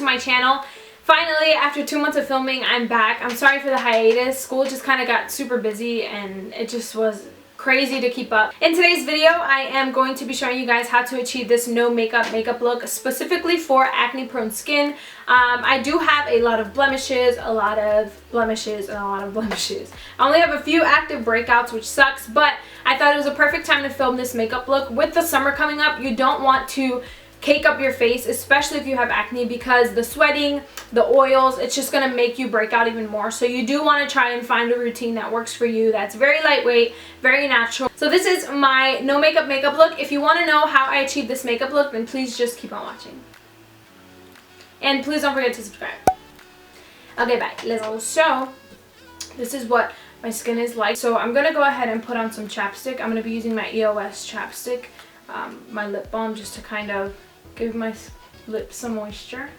to my channel. Finally, after 2 months of filming, I'm back. I'm sorry for the hiatus. School just kind of got super busy and it just was crazy to keep up. In today's video, I am going to be showing you guys how to achieve this no makeup look specifically for acne prone skin. I do have a lot of blemishes, and a lot of blemishes. I only have a few active breakouts, which sucks, but I thought it was a perfect time to film this makeup look. With the summer coming up, you don't want to cake up your face, especially if you have acne, because the sweating, the oils, it's just going to make you break out even more. So you do want to try and find a routine that works for you, that's very lightweight, very natural. So this is my no makeup look. If you want to know how I achieve this makeup look, then please just keep on watching. And please don't forget to subscribe. Okay, bye. Let's go. So this is what my skin is like. So I'm going to go ahead and put on some chapstick. I'm going to be using my EOS chapstick, my lip balm, just to kind of give my lips some moisture.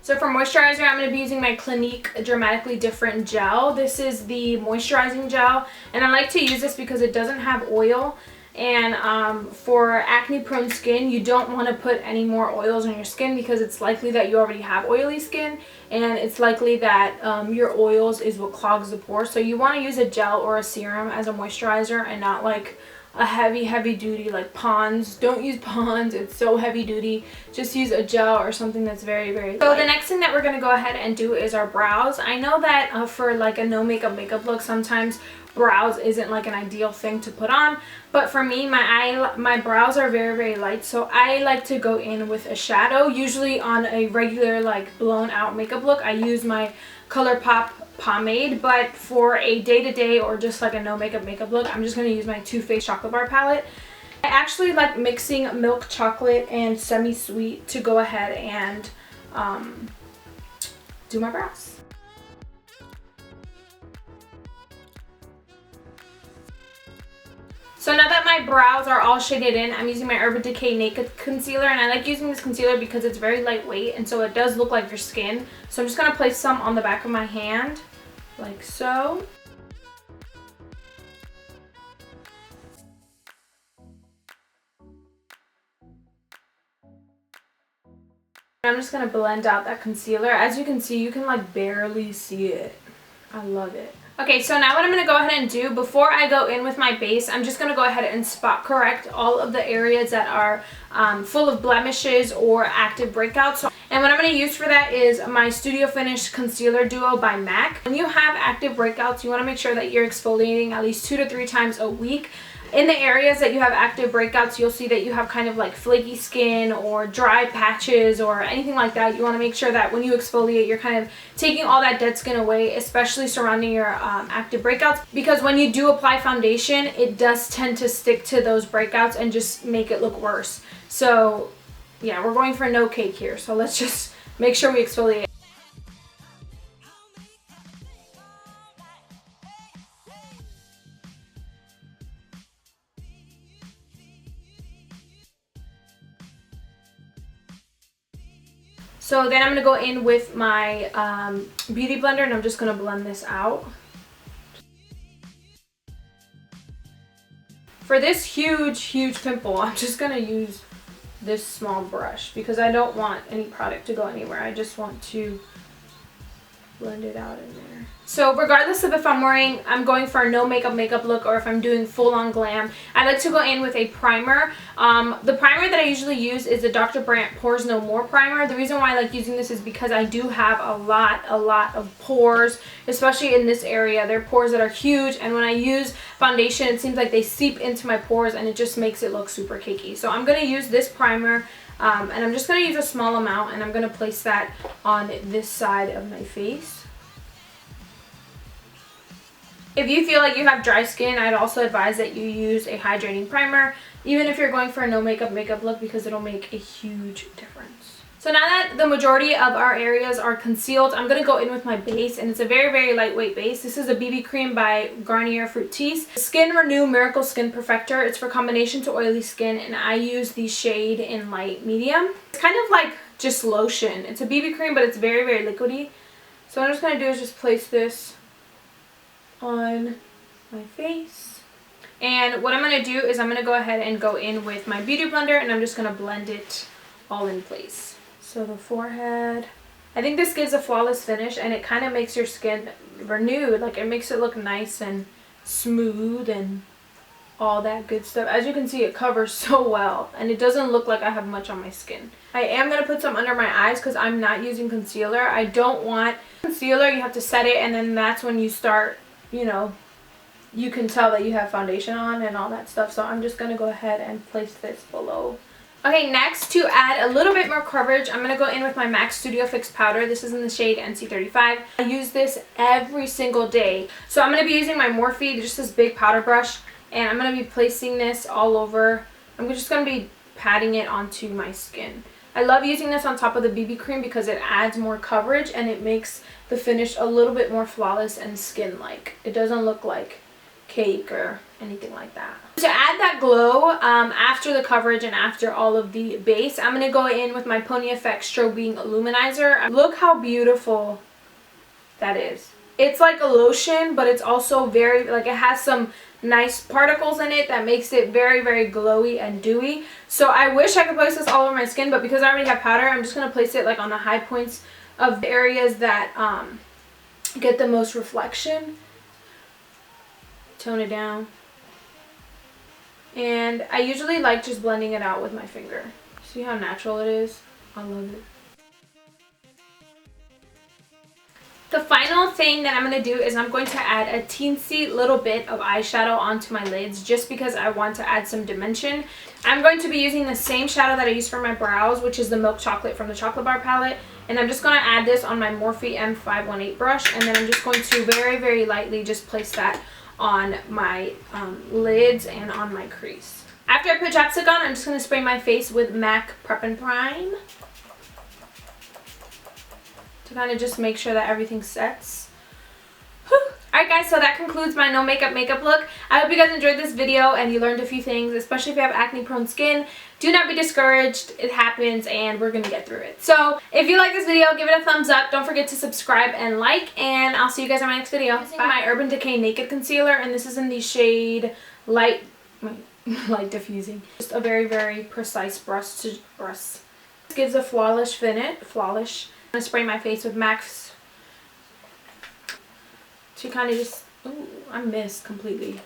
So for moisturizer, I'm going to be using my Clinique Dramatically Different gel. This is the moisturizing gel, and I like to use this because it doesn't have oil. And for acne prone skin, you don't want to put any more oils on your skin because it's likely that you already have oily skin, and it's likely that your oils is what clogs the pores. So you want to use a gel or a serum as a moisturizer and not like a heavy duty like Pond's. Don't use Pond's, it's so heavy duty. Just use a gel or something that's very light. So the next thing that we're going to go ahead and do is our brows. I know that for like a no makeup look, sometimes brows isn't like an ideal thing to put on, but for me, my brows are very light, so I like to go in with a shadow. Usually on a regular like blown out makeup look, I use my ColourPop pomade, but for a day-to-day or just like a no makeup look, I'm just going to use my Too Faced chocolate bar palette. I actually like mixing milk chocolate and semi-sweet to go ahead and do my brows. So now that my brows are all shaded in, I'm using my Urban Decay Naked Concealer, and I like using this concealer because it's very lightweight and so it does look like your skin. So I'm just going to place some on the back of my hand, like so. I'm just going to blend out that concealer. As you can see, you can like barely see it. I love it. Okay, so now what I'm going to go ahead and do, before I go in with my base, I'm just going to go ahead and spot correct all of the areas that are full of blemishes or active breakouts. And what I'm going to use for that is my Studio Finish Concealer Duo by MAC. When you have active breakouts, you want to make sure that you're exfoliating at least 2 to 3 times a week. In the areas that you have active breakouts, you'll see that you have kind of like flaky skin or dry patches or anything like that. You want to make sure that when you exfoliate, you're kind of taking all that dead skin away, especially surrounding your active breakouts, because when you do apply foundation, it does tend to stick to those breakouts and just make it look worse. So yeah, we're going for no cake here, so let's just make sure we exfoliate. So then I'm going to go in with my beauty blender, and I'm just going to blend this out. For this huge pimple, I'm just going to use this small brush because I don't want any product to go anywhere. I just want to blend it out in there. So regardless of if I'm going for a no makeup look or if I'm doing full on glam, I like to go in with a primer. The primer that I usually use is the Dr. Brandt Pores No More primer. The reason why I like using this is because I do have a lot of pores, especially in this area. They're pores that are huge, and when I use foundation, it seems like they seep into my pores and it just makes it look super cakey. So I'm going to use this primer, and I'm just going to use a small amount, and I'm going to place that on this side of my face. If you feel like you have dry skin, I'd also advise that you use a hydrating primer, even if you're going for a no makeup look, because it'll make a huge difference. So now that the majority of our areas are concealed, I'm going to go in with my base, and it's a very lightweight base. This is a BB cream by Garnier Fructis. Skin Renew Miracle Skin Perfector. It's for combination to oily skin, and I use the shade in light medium. It's kind of like just lotion. It's a BB cream, but it's very liquidy. So what I'm just going to do is just place this on my face. And what I'm going to do is I'm going to go ahead and go in with my beauty blender, and I'm just going to blend it all in place. So the forehead, I think this gives a flawless finish, and it kind of makes your skin renewed. Like, it makes it look nice and smooth and all that good stuff. As you can see, it covers so well, and it doesn't look like I have much on my skin. I am going to put some under my eyes because I'm not using concealer. I don't want concealer. You have to set it, and then that's when you start, you know, you can tell that you have foundation on and all that stuff. So I'm just going to go ahead and place this below. Okay, next, to add a little bit more coverage, I'm going to go in with my MAC Studio Fix powder. This is in the shade NC35. I use this every single day. So I'm going to be using my Morphe, just this big powder brush, and I'm going to be placing this all over. I'm just going to be patting it onto my skin. I love using this on top of the BB cream because it adds more coverage and it makes the finish a little bit more flawless and skin-like. It doesn't look like cake or anything like that. To add that glow after the coverage and after all of the base, I'm going to go in with my Pony Effect Strobing Illuminizer. Look how beautiful that is. It's like a lotion, but it's also very, like, it has some nice particles in it that makes it very, very glowy and dewy. So I wish I could place this all over my skin, but because I already have powder, I'm just going to place it like on the high points of the areas that get the most reflection. Tone it down. And I usually like just blending it out with my finger. See how natural it is? I love it. The final thing that I'm going to do is I'm going to add a teensy little bit of eyeshadow onto my lids just because I want to add some dimension. I'm going to be using the same shadow that I use for my brows, which is the Milk Chocolate from the Chocolate Bar palette. And I'm just going to add this on my Morphe M518 brush. And then I'm just going to very, very lightly just place that on my lids and on my crease. After I put chapstick on, I'm just going to spray my face with MAC Prep and Prime to kind of just make sure that everything sets. Alright guys, so that concludes my no makeup look. I hope you guys enjoyed this video and you learned a few things, especially if you have acne prone skin. Do not be discouraged. It happens and we're going to get through it. So if you like this video, give it a thumbs up. Don't forget to subscribe and like, and I'll see you guys in my next video. Bye. My Urban Decay Naked Concealer, and this is in the shade Light Diffusing. Just a very, very precise brush to brush. This gives a flawless finish. I'm going to spray my face with MAC's to kind of just, ooh, I missed completely.